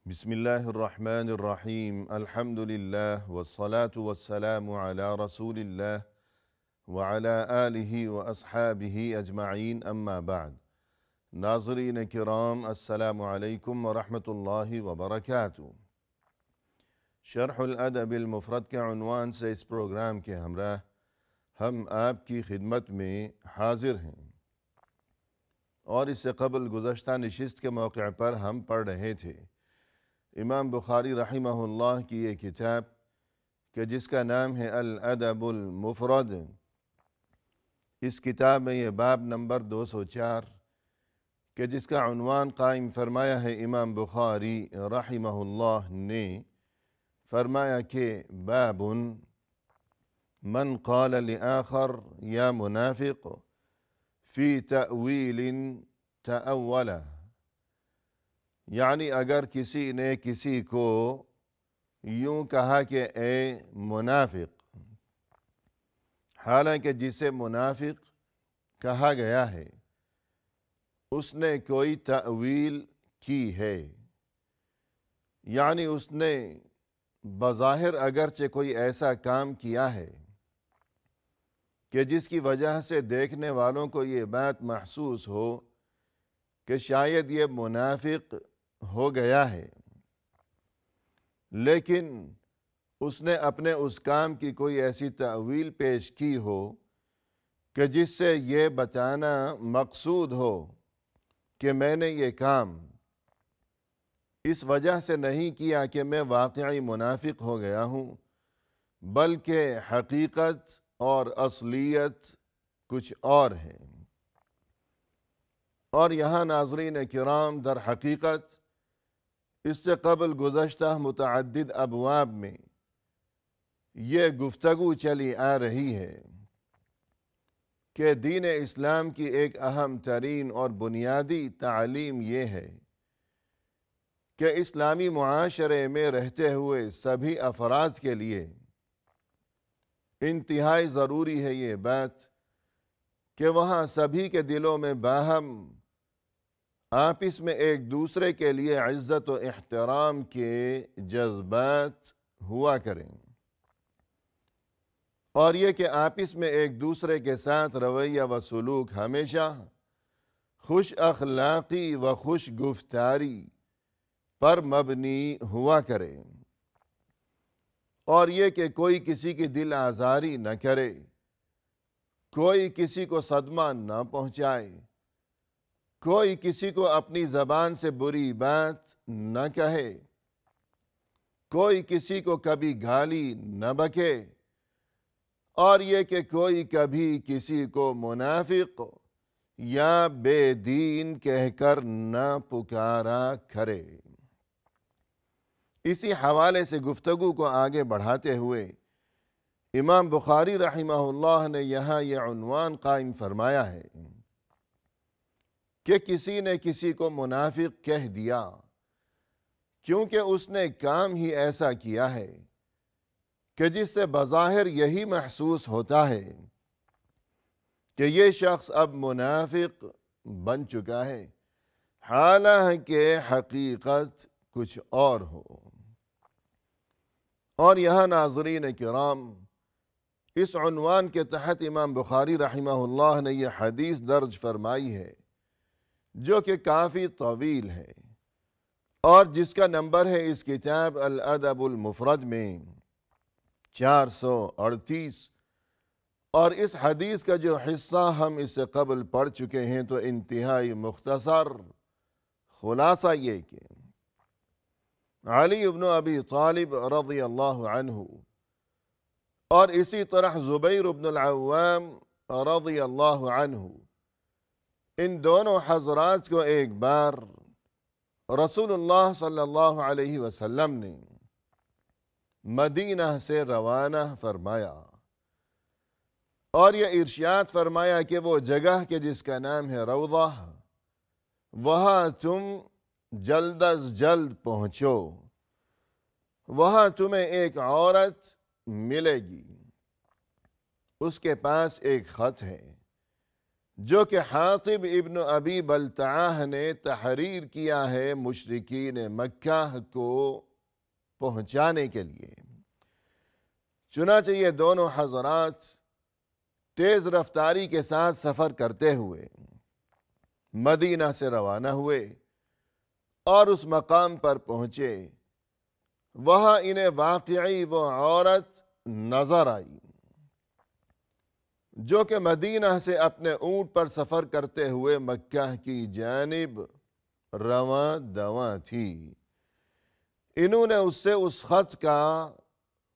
بسم الله الرحمن الرحيم الحمد لله والصلاة والسلام على رسول الله وعلى آله وأصحابه أجمعين أما بعد ناظرین کرام السلام علیکم ورحمۃ اللہ وبرکاتہ۔ شرح الادب المفرد کے عنوان سے اس پروگرام کے ہمراہ ہم آپ کی خدمت میں حاضر ہیں، اور اس سے قبل گزشتہ نشست کے موقع پر ہم پڑھ رہے تھے امام بخاری رحمہ اللہ کی یہ کتاب کہ جس کا نام ہے الادب المفرد۔ اس کتاب میں یہ باب نمبر 204 کہ جس کا عنوان قائم فرمایا ہے امام بخاری رحمہ اللہ نے، فرمایا کہ باب من قال لآخر یا منافق فی تأویل تأولہ، یعنی اگر کسی نے کسی کو یوں کہا کہ اے منافق، حالانکہ جسے منافق کہا گیا ہے اس نے کوئی تأویل کی ہے، یعنی اس نے بظاہر اگرچہ کوئی ایسا کام کیا ہے کہ جس کی وجہ سے دیکھنے والوں کو یہ بات محسوس ہو کہ شاید یہ منافق ہو گیا ہے، لیکن اس نے اپنے اس کام کی کوئی ایسی تأویل پیش کی ہو کہ جس سے یہ بتانا مقصود ہو کہ میں نے یہ کام اس وجہ سے نہیں کیا کہ میں واقعی منافق ہو گیا ہوں، بلکہ حقیقت اور اصلیت کچھ اور ہے۔ اور یہاں ناظرین کرام در حقیقت اس سے قبل گزشتہ متعدد ابواب میں یہ گفتگو چلی آ رہی ہے کہ دین اسلام کی ایک اہم ترین اور بنیادی تعلیم یہ ہے کہ اسلامی معاشرے میں رہتے ہوئے سبھی افراد کے لیے انتہائی ضروری ہے یہ بات کہ وہاں سبھی کے دلوں میں باہم آپس میں ایک دوسرے کے لیے عزت و احترام کے جذبات ہوا کریں، اور یہ کہ آپس میں ایک دوسرے کے ساتھ رویہ و سلوک ہمیشہ خوش اخلاقی و خوش گفتاری پر مبنی ہوا کرے، اور یہ کہ کوئی کسی کی دل آزاری نہ کرے، کوئی کسی کو صدمہ نہ پہنچائے، کوئی کسی کو اپنی زبان سے بری بات نہ کہے، کوئی کسی کو کبھی گالی نہ بکے، اور یہ کہ کوئی کبھی کسی کو منافق یا بے دین کہہ کر نہ پکارا کرے۔ اسی حوالے سے گفتگو کو آگے بڑھاتے ہوئے امام بخاری رحمہ اللہ نے یہاں یہ عنوان قائم فرمایا ہے کہ کسی نے کسی کو منافق کہہ دیا کیونکہ اس نے کام ہی ایسا کیا ہے کہ جس سے بظاہر یہی محسوس ہوتا ہے کہ یہ شخص اب منافق بن چکا ہے، حالانکہ حقیقت کچھ اور ہو۔ اور یہاں ناظرین کرام اس عنوان کے تحت امام بخاری رحمہ اللہ نے یہ حدیث درج فرمائی ہے جو کہ کافی طویل ہے، اور جس کا نمبر ہے اس کتاب الادب المفرد میں 438، اور اس حدیث کا جو حصہ ہم اس سے قبل پڑھ چکے ہیں تو انتہائی مختصر خلاصہ یہ کہ علی ابن ابی طالب رضی اللہ عنہ اور اسی طرح زبیر ابن العوام رضی اللہ عنہ، ان دونوں حضرات کو ایک بار رسول اللہ صلی اللہ علیہ وسلم نے مدینہ سے روانہ فرمایا، اور یہ ارشاد فرمایا کہ وہ جگہ کہ جس کا نام ہے روضہ، وہاں تم جلد از جلد پہنچو، وہاں تمہیں ایک عورت ملے گی، اس کے پاس ایک خط ہے جو کہ حاطب ابن ابی بلتعہ نے تحریر کیا ہے مشرکین مکہ کو پہنچانے کے لیے۔ چنانچہ یہ دونوں حضرات تیز رفتاری کے ساتھ سفر کرتے ہوئے مدینہ سے روانہ ہوئے اور اس مقام پر پہنچے۔ وہاں انہیں واقعی وہ عورت نظر آئی جو کہ مدینہ سے اپنے اونٹ پر سفر کرتے ہوئے مکہ کی جانب رواں دواں تھی۔ انہوں نے اس سے اس خط کا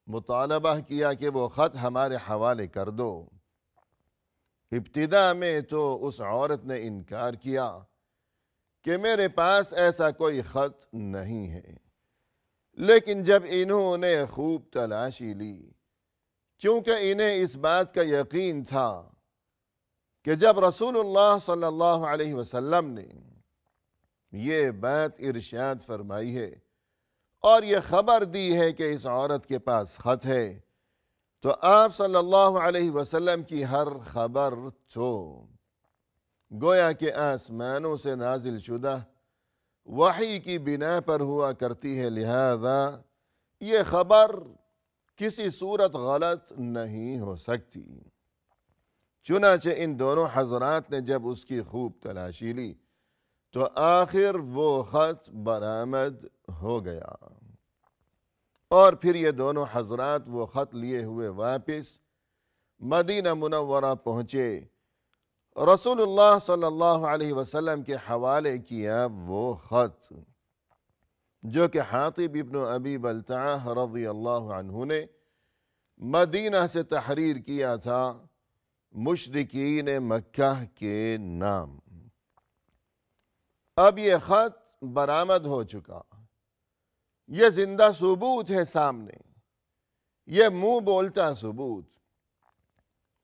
مطالبہ کیا کہ وہ خط ہمارے حوالے کر دو۔ ابتدا میں تو اس عورت نے انکار کیا کہ میرے پاس ایسا کوئی خط نہیں ہے، لیکن جب انہوں نے خوب تلاشی لی، کیونکہ انہیں اس بات کا یقین تھا کہ جب رسول اللہ صلی اللہ علیہ وسلم نے یہ بات ارشاد فرمائی ہے اور یہ خبر دی ہے کہ اس عورت کے پاس خط ہے، تو آپ صلی اللہ علیہ وسلم کی ہر خبر تو گویا کہ آسمانوں سے نازل شدہ وحی کی بنا پر ہوا کرتی ہے، لہذا یہ خبر کسی صورت غلط نہیں ہو سکتی۔ چنانچہ ان دونوں حضرات نے جب اس کی خوب تلاشی لی تو آخر وہ خط برآمد ہو گیا، اور پھر یہ دونوں حضرات وہ خط لیے ہوئے واپس مدینہ منورہ پہنچے۔ رسول اللہ صلی اللہ علیہ وسلم کے حوالے کیا وہ خط جو کہ حاطب ابن ابی بلتعہ رضی اللہ عنہ نے مدینہ سے تحریر کیا تھا مشرکین مکہ کے نام۔ اب یہ خط برآمد ہو چکا، یہ زندہ ثبوت ہے سامنے، یہ منہ بولتا ثبوت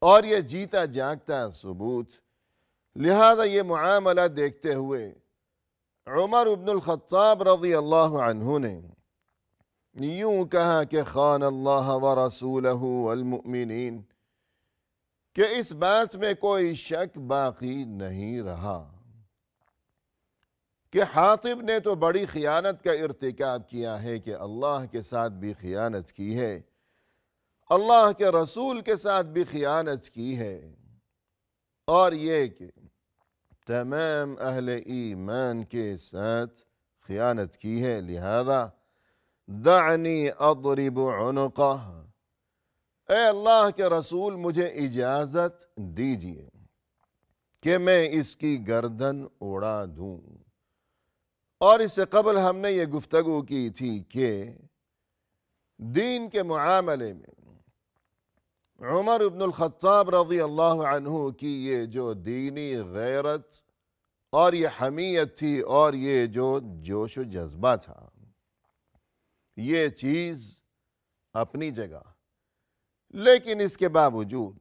اور یہ جیتا جاگتا ثبوت۔ لہذا یہ معاملہ دیکھتے ہوئے عمر بن الخطاب رضی اللہ عنہ نے یوں کہا کہ خان اللہ ورسولہ والمؤمنین، کہ اس بات میں کوئی شک باقی نہیں رہا کہ حاطب نے تو بڑی خیانت کا ارتکاب کیا ہے، کہ اللہ کے ساتھ بھی خیانت کی ہے، اللہ کے رسول کے ساتھ بھی خیانت کی ہے، اور یہ کہ تمام اہل ایمان کے ساتھ خیانت کی ہے، لہذا دعنی اضرب عنقہ، اے اللہ کے رسول مجھے اجازت دیجئے کہ میں اس کی گردن اڑا دوں۔ اور اس سے قبل ہم نے یہ گفتگو کی تھی کہ دین کے معاملے میں عمر بن الخطاب رضی اللہ عنہ کی یہ جو دینی غیرت اور یہ حمیت تھی اور یہ جو جوش و جذبہ تھا، یہ چیز اپنی جگہ، لیکن اس کے باوجود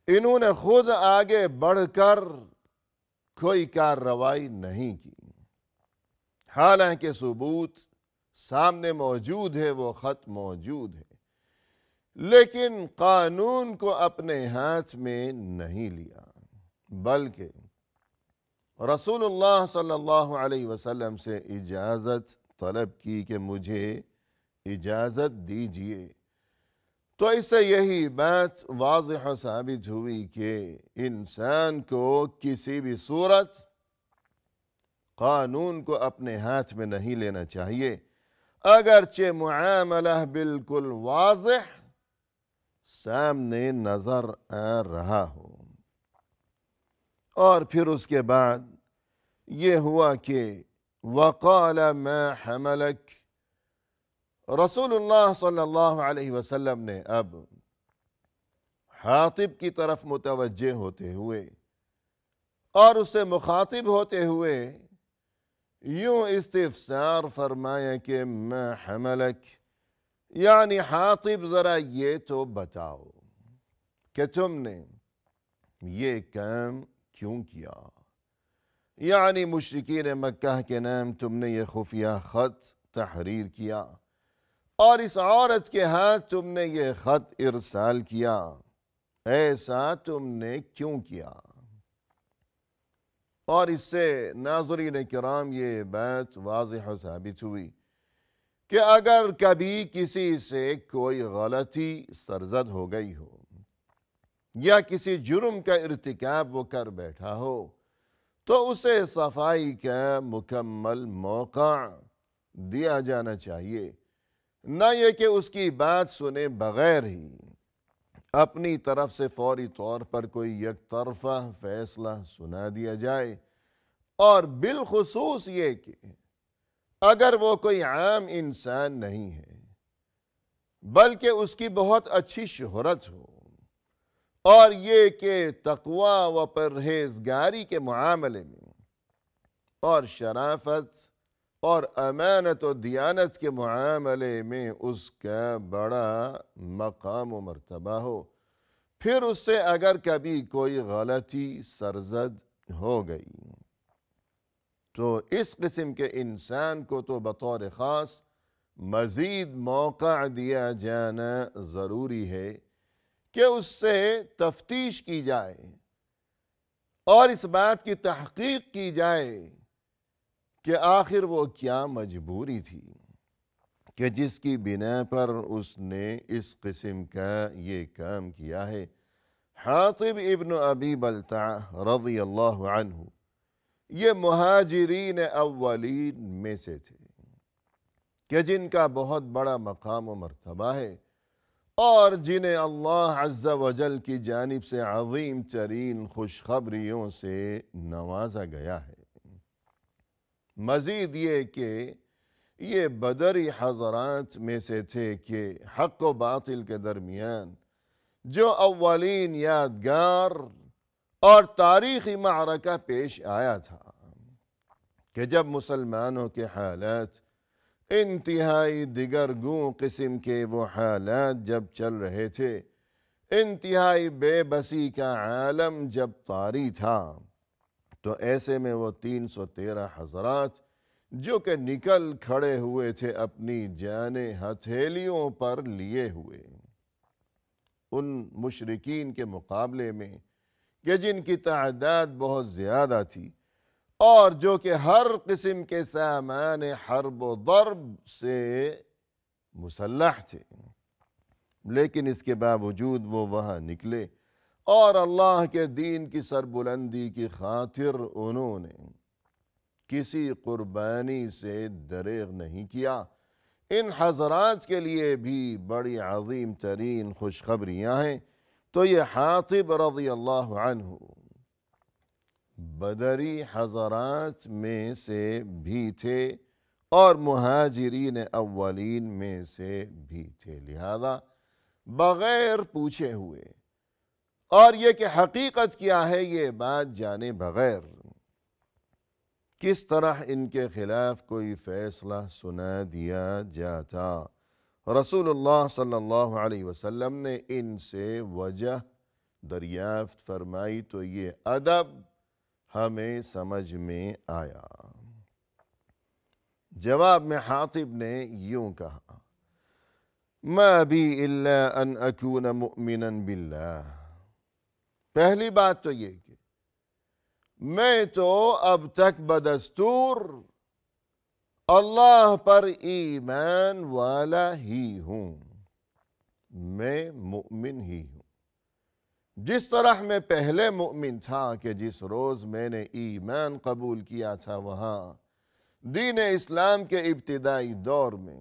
انہوں نے خود آگے بڑھ کر کوئی کارروائی نہیں کی، حالانکہ ثبوت سامنے موجود ہے، وہ خط موجود ہے، لیکن قانون کو اپنے ہاتھ میں نہیں لیا، بلکہ رسول اللہ صلی اللہ علیہ وسلم سے اجازت طلب کی کہ مجھے اجازت دیجئے۔ تو اس سے یہی بات واضح و ثابت ہوئی کہ انسان کو کسی بھی صورت قانون کو اپنے ہاتھ میں نہیں لینا چاہیے، اگرچہ معاملہ بالکل واضح سامنے نظر آ رہا ہو۔ اور پھر اس کے بعد یہ ہوا کہ وقال ما حملک، رسول اللہ صلی اللہ علیہ وسلم نے اب حاطب کی طرف متوجہ ہوتے ہوئے اور اس سے مخاطب ہوتے ہوئے یوں استفسار فرمایا کہ ما حملک، یعنی حاطب ذرا یہ تو بتاؤ کہ تم نے یہ کام کیوں کیا، یعنی مشرکین مکہ کے نام تم نے یہ خفیہ خط تحریر کیا اور اس عورت کے ہاتھ تم نے یہ خط ارسال کیا، ایسا تم نے کیوں کیا؟ اور اس سے ناظرین کرام یہ بات واضح و ثابت ہوئی کہ اگر کبھی کسی سے کوئی غلطی سرزد ہو گئی ہو یا کسی جرم کا ارتکاب وہ کر بیٹھا ہو تو اسے صفائی کا مکمل موقع دیا جانا چاہیے، نہ یہ کہ اس کی بات سنے بغیر ہی اپنی طرف سے فوری طور پر کوئی یک طرفہ فیصلہ سنا دیا جائے، اور بالخصوص یہ کہ اگر وہ کوئی عام انسان نہیں ہے بلکہ اس کی بہت اچھی شہرت ہو، اور یہ کہ تقوی و پرہیزگاری کے معاملے میں اور شرافت اور امانت و دیانت کے معاملے میں اس کا بڑا مقام و مرتبہ ہو، پھر اس سے اگر کبھی کوئی غلطی سرزد ہو گئی تو اس قسم کے انسان کو تو بطور خاص مزید موقع دیا جانا ضروری ہے کہ اس سے تفتیش کی جائے اور اس بات کی تحقیق کی جائے کہ آخر وہ کیا مجبوری تھی کہ جس کی بنا پر اس نے اس قسم کا یہ کام کیا ہے۔ حاطب ابن ابی بلتعہ رضی اللہ عنہ یہ مہاجرین اولین میں سے تھے کہ جن کا بہت بڑا مقام و مرتبہ ہے اور جنہیں اللہ عز و جل کی جانب سے عظیم ترین خوشخبریوں سے نوازا گیا ہے۔ مزید یہ کہ یہ بدری حضرات میں سے تھے کہ حق و باطل کے درمیان جو اولین یادگار اور تاریخی معرکہ پیش آیا تھا کہ جب مسلمانوں کے حالات انتہائی دگرگوں قسم کے وہ حالات جب چل رہے تھے، انتہائی بے بسی کا عالم جب طاری تھا، تو ایسے میں وہ 313 حضرات جو کہ نکل کھڑے ہوئے تھے اپنی جانیں ہتھیلیوں پر لیے ہوئے ان مشرکین کے مقابلے میں کہ جن کی تعداد بہت زیادہ تھی اور جو کہ ہر قسم کے سامان حرب و ضرب سے مسلح تھے، لیکن اس کے باوجود وہ وہاں نکلے اور اللہ کے دین کی سربلندی کی خاطر انہوں نے کسی قربانی سے دریغ نہیں کیا۔ ان حضرات کے لیے بھی بڑی عظیم ترین خوشخبریاں ہیں۔ تو یہ حاطب رضی اللہ عنہ بدری حضرات میں سے بھی تھے اور مہاجرین اولین میں سے بھی تھے، لہذا بغیر پوچھے ہوئے اور یہ کہ حقیقت کیا ہے یہ بات جانے بغیر کس طرح ان کے خلاف کوئی فیصلہ سنا دیا جاتا، رسول اللہ صلی اللہ علیہ وسلم نے ان سے وجہ دریافت فرمائی تو یہ ادب ہمیں سمجھ میں آیا۔ جواب میں حاطب نے یوں کہا، ما بی الا ان اکون مؤمنا باللہ۔ پہلی بات تو یہ کہ میں تو اب تک بدستور اللہ پر ایمان والا ہی ہوں، میں مؤمن ہی ہوں۔ جس طرح میں پہلے مؤمن تھا کہ جس روز میں نے ایمان قبول کیا تھا وہاں دین اسلام کے ابتدائی دور میں،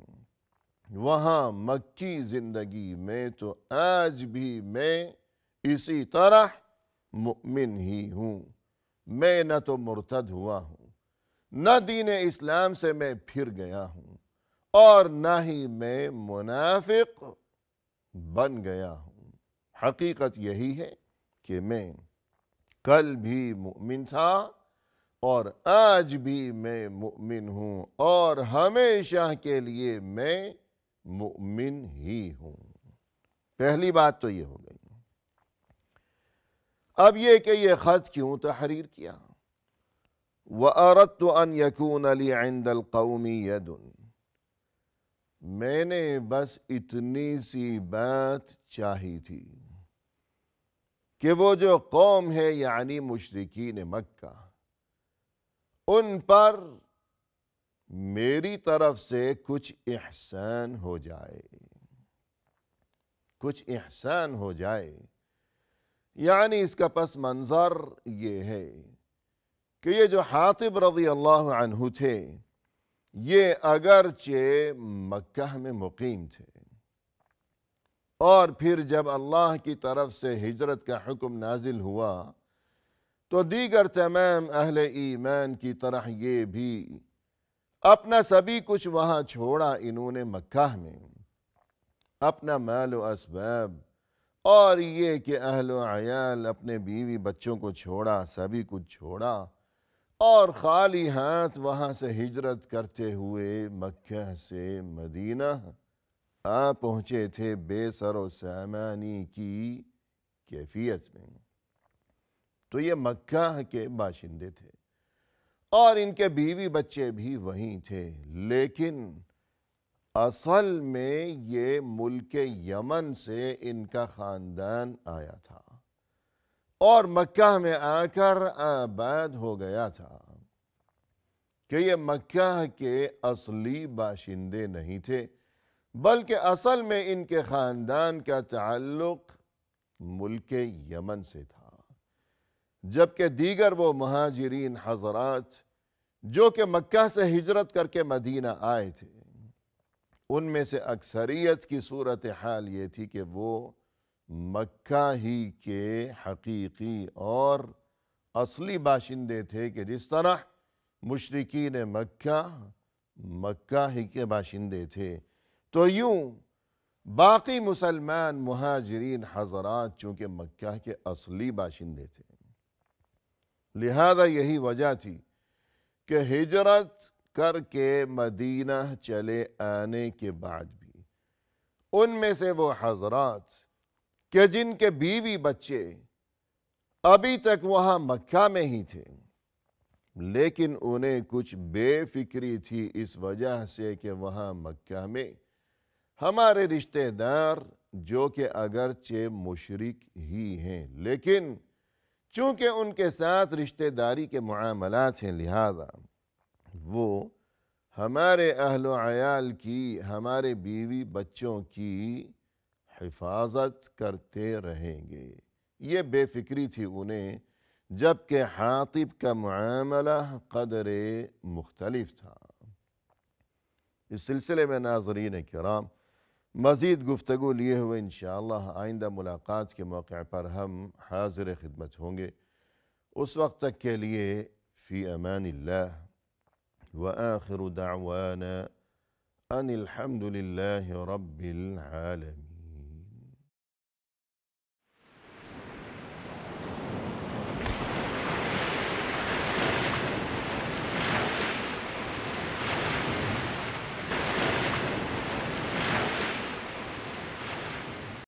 وہاں مکی زندگی میں، تو آج بھی میں اسی طرح مؤمن ہی ہوں۔ میں نہ تو مرتد ہوا ہوں، نہ دین اسلام سے میں پھر گیا ہوں، اور نہ ہی میں منافق بن گیا ہوں۔ حقیقت یہی ہے کہ میں کل بھی مؤمن تھا اور آج بھی میں مؤمن ہوں اور ہمیشہ کے لیے میں مؤمن ہی ہوں۔ پہلی بات تو یہ ہو گئی۔ اب یہ کہ یہ خط کیوں تحریر کیا؟ وَأَرَدْتُ أَنْ يَكُونَ لِي عِنْدَ الْقَوْمِ يَدٌ، میں نے بس اتنی سی بات چاہی تھی کہ وہ جو قوم ہے یعنی مشرکین مکہ، ان پر میری طرف سے کچھ احسان ہو جائے، کچھ احسان ہو جائے۔ یعنی اس کا پس منظر یہ ہے کہ یہ جو حاطب رضی اللہ عنہ تھے، یہ اگرچہ مکہ میں مقیم تھے، اور پھر جب اللہ کی طرف سے ہجرت کا حکم نازل ہوا تو دیگر تمام اہل ایمان کی طرح یہ بھی اپنا سبھی کچھ وہاں چھوڑا انہوں نے مکہ میں، اپنا مال و اسباب، اور یہ کہ اہل و عیال اپنے بیوی بچوں کو چھوڑا، سبھی کچھ چھوڑا، اور خالی ہاتھ وہاں سے ہجرت کرتے ہوئے مکہ سے مدینہ آ پہنچے تھے بے سر و سامانی کی کیفیت میں۔ تو یہ مکہ کے باشندے تھے اور ان کے بیوی بچے بھی وہیں تھے، لیکن اصل میں یہ ملک یمن سے ان کا خاندان آیا تھا اور مکہ میں آ کر آباد ہو گیا تھا، کہ یہ مکہ کے اصلی باشندے نہیں تھے، بلکہ اصل میں ان کے خاندان کا تعلق ملک یمن سے تھا، جبکہ دیگر وہ مہاجرین حضرات جو کہ مکہ سے ہجرت کر کے مدینہ آئے تھے، ان میں سے اکثریت کی صورتحال یہ تھی کہ وہ مکہ ہی کے حقیقی اور اصلی باشندے تھے، کہ جس طرح مشرکین مکہ مکہ ہی کے باشندے تھے، تو یوں باقی مسلمان مہاجرین حضرات چونکہ مکہ کے اصلی باشندے تھے، لہذا یہی وجہ تھی کہ ہجرت کر کے مدینہ چلے آنے کے بعد بھی ان میں سے وہ حضرات کہ جن کے بیوی بچے ابھی تک وہاں مکہ میں ہی تھے، لیکن انہیں کچھ بے فکری تھی اس وجہ سے کہ وہاں مکہ میں ہمارے رشتہ دار جو کہ اگرچہ مشرک ہی ہیں، لیکن چونکہ ان کے ساتھ رشتہ داری کے معاملات ہیں، لہذا وہ ہمارے اہل و عیال کی، ہمارے بیوی بچوں کی حفاظت کرتے رہیں گے۔ یہ بے فکری تھی انہیں، جبکہ حاطب کا معاملہ قدر مختلف تھا۔ اس سلسلے میں ناظرین کرام مزید گفتگو لیے ہوئے انشاءاللہ آئندہ ملاقات کے موقع پر ہم حاضر خدمت ہوں گے۔ اس وقت تک کے لیے فی امان اللہ، وآخر دعوانا ان الحمد للہ رب العالمین۔